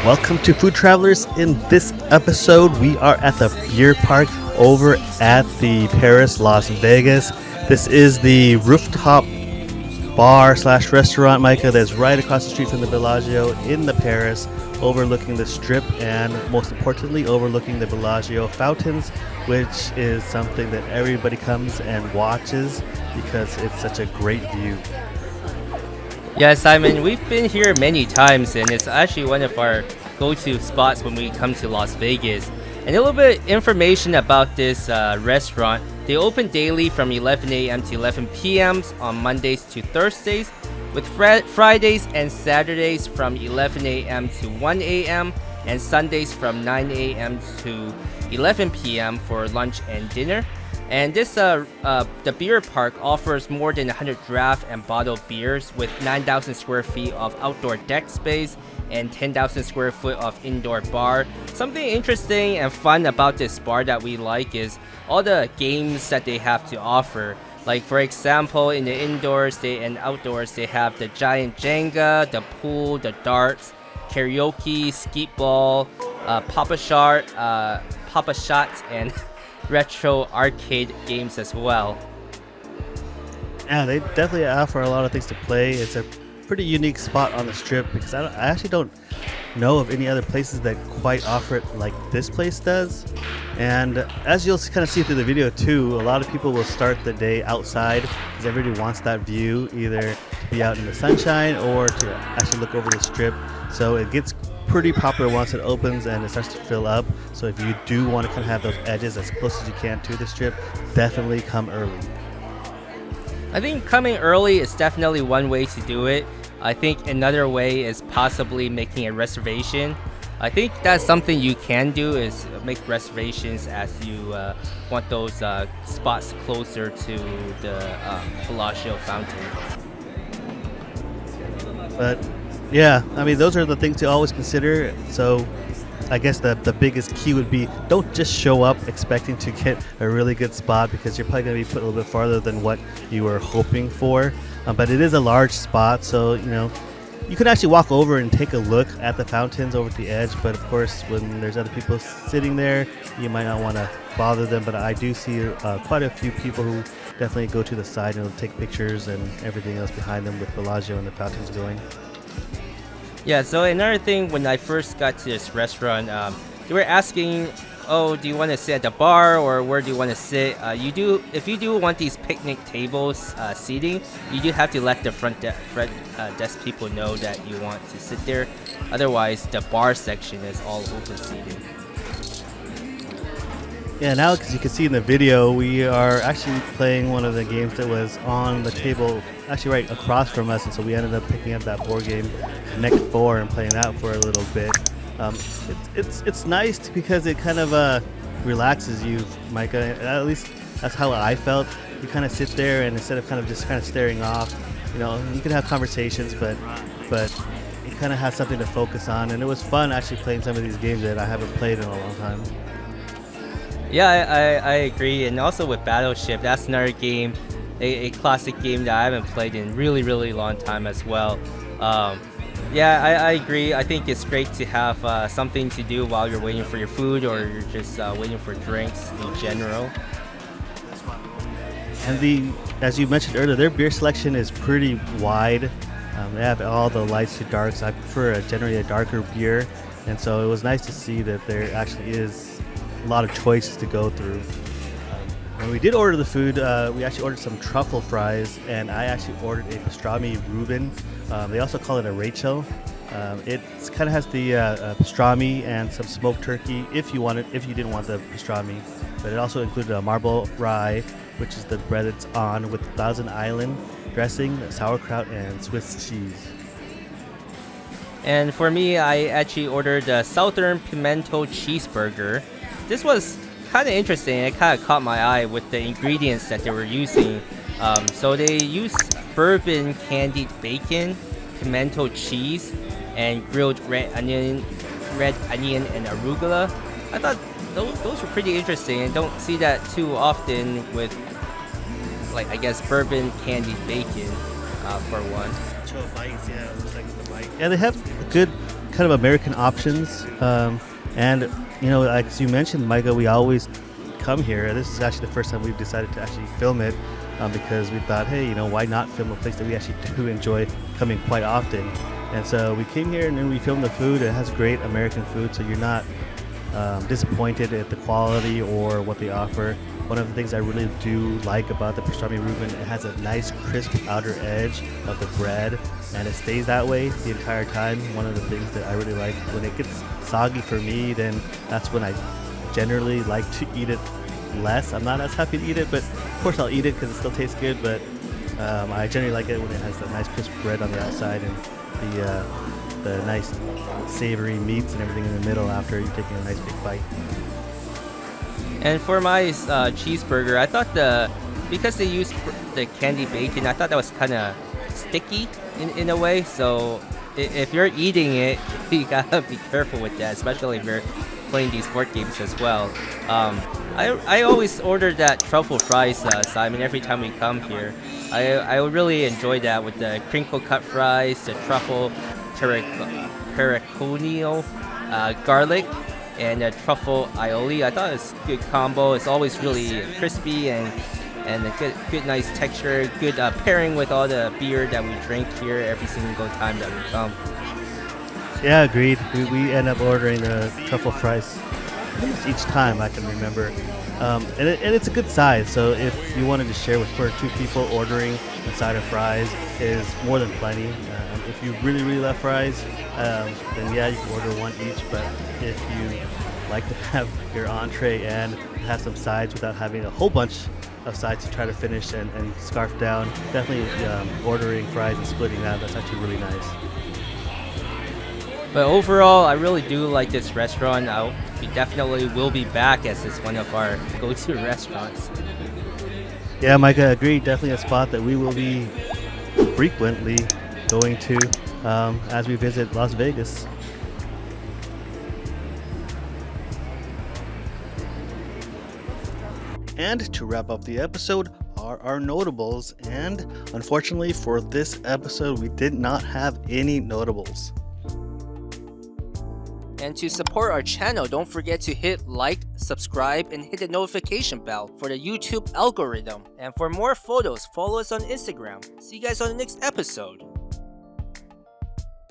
Welcome to Food Travelers. In this episode, we are at the beer park over at the Paris, Las Vegas. This is the rooftop bar slash restaurant, Micah, that's right across the street from the Bellagio in the Paris, overlooking the strip and most importantly, overlooking the Bellagio Fountains, which is something that everybody comes and watches because it's such a great view. Yeah, Simon, we've been here many times, and it's actually one of our go-to spots when we come to Las Vegas. And a little bit information about this restaurant. They open daily from 11 a.m. to 11 p.m. on Mondays to Thursdays, with Fridays and Saturdays from 11 a.m. to 1 a.m. and Sundays from 9 a.m. to 11 p.m. for lunch and dinner. And this the beer park offers more than 100 draft and bottled beers with 9,000 square feet of outdoor deck space and 10,000 square foot of indoor bar. Something interesting and fun about this bar that we like is all the games that they have to offer. Like for example, in the indoors and outdoors, they have the giant Jenga, the pool, the darts, karaoke, skeet ball, Papa Shots, and retro arcade games as well. Yeah, they definitely offer a lot of things to play. It's a pretty unique spot on the strip because I actually don't know of any other places that quite offer it like this place does. And as you'll kind of see through the video too, a lot of people will start the day outside because everybody wants that view, either to be out in the sunshine or to actually look over the strip. So it gets pretty popular once it opens and it starts to fill up. So if you do want to kind of have those edges as close as you can to the strip, definitely come early. I think coming early is definitely one way to do it. I think another way is possibly making a reservation. I think that's something you can do, is make reservations as you want those spots closer to the Bellagio Fountain. But yeah, I mean, those are the things to always consider. So I guess the biggest key would be don't just show up expecting to get a really good spot because you're probably going to be put a little bit farther than what you were hoping for. But it is a large spot, so you can actually walk over and take a look at the fountains over at the edge. But of course, when there's other people sitting there, you might not want to bother them. But I do see quite a few people who definitely go to the side and take pictures and everything else behind them with Bellagio and the fountains going. Yeah, so another thing, when I first got to this restaurant, they were asking, oh, do you want to sit at the bar or where do you want to sit? If you do want these picnic tables seating, you do have to let the front desk people know that you want to sit there. Otherwise, the bar section is all open seating. Yeah, now as you can see in the video, we are actually playing one of the games that was on the table actually right across from us, and so we ended up picking up that board game, Connect 4, and playing that for a little bit. It's nice because it kind of relaxes you, Micah. At least that's how I felt. You kind of sit there, and instead of kind of staring off, you can have conversations, but you kind of have something to focus on. And it was fun actually playing some of these games that I haven't played in a long time. Yeah, I agree. And also with Battleship, that's another game, a classic game that I haven't played in really, really long time as well. Yeah, I agree. I think it's great to have something to do while you're waiting for your food or you're just waiting for drinks in general. And as you mentioned earlier, their beer selection is pretty wide. They have all the lights to darks. I prefer generally a darker beer, and so it was nice to see that there actually is a lot of choices to go through. When we did order the food, we actually ordered some truffle fries, and I actually ordered a pastrami Reuben. They also call it a Rachel. It kind of has the pastrami and some smoked turkey if you didn't want the pastrami. But it also included a marble rye, which is the bread it's on, with Thousand Island dressing, sauerkraut, and Swiss cheese. And for me, I actually ordered a Southern Pimento Cheeseburger. This was kind of interesting. It kind of caught my eye with the ingredients that they were using. So they used bourbon candied bacon, pimento cheese, and grilled red onion, and arugula. I thought those were pretty interesting. I don't see that too often with, like, I guess bourbon candied bacon for one. Yeah, they have a good kind of American options. And you know, like as you mentioned, Micah, we always come here. This is actually the first time we've decided to actually film it, because we thought, hey, you know, why not film a place that we actually do enjoy coming quite often? And so we came here and then we filmed the food. It has great American food, so you're not disappointed at the quality or what they offer. One of the things I really do like about the pastrami Reuben, it has a nice crisp outer edge of the bread, and it stays that way the entire time. One of the things that I really like, when it gets soggy for me, then that's when I generally like to eat it less. I'm not as happy to eat it, but of course I'll eat it because it still tastes good. But I generally like it when it has the nice crisp bread on the outside and the nice savory meats and everything in the middle after you're taking a nice big bite. And for my cheeseburger, I thought because they used the candy bacon, I thought that was kind of sticky in a way. So if you're eating it, you gotta be careful with that, especially if you're playing these board games as well. I always order that truffle fries, Simon, every time we come here. I really enjoy that with the crinkle cut fries, the truffle pepperoni, garlic, and the truffle aioli. I thought it was a good combo. It's always really crispy and a good nice texture, good pairing with all the beer that we drink here every single time that we come. Yeah, agreed. We end up ordering the truffle fries each time I can remember. And it's a good size, so if you wanted to share with 2 people, ordering a side of fries is more than plenty. If you really, really love fries, then yeah, you can order one each, but if you like to have your entree and have some sides without having a whole bunch of sides to try to finish and scarf down, definitely ordering fries and splitting that's actually really nice. But overall, I really do like this restaurant. We definitely will be back as it's one of our go-to restaurants. Yeah, Micah, agreed. Definitely a spot that we will be frequently going to as we visit Las Vegas. And to wrap up the episode are our notables. And unfortunately for this episode, we did not have any notables. And to support our channel, don't forget to hit like, subscribe, and hit the notification bell for the YouTube algorithm. And for more photos, follow us on Instagram. See you guys on the next episode.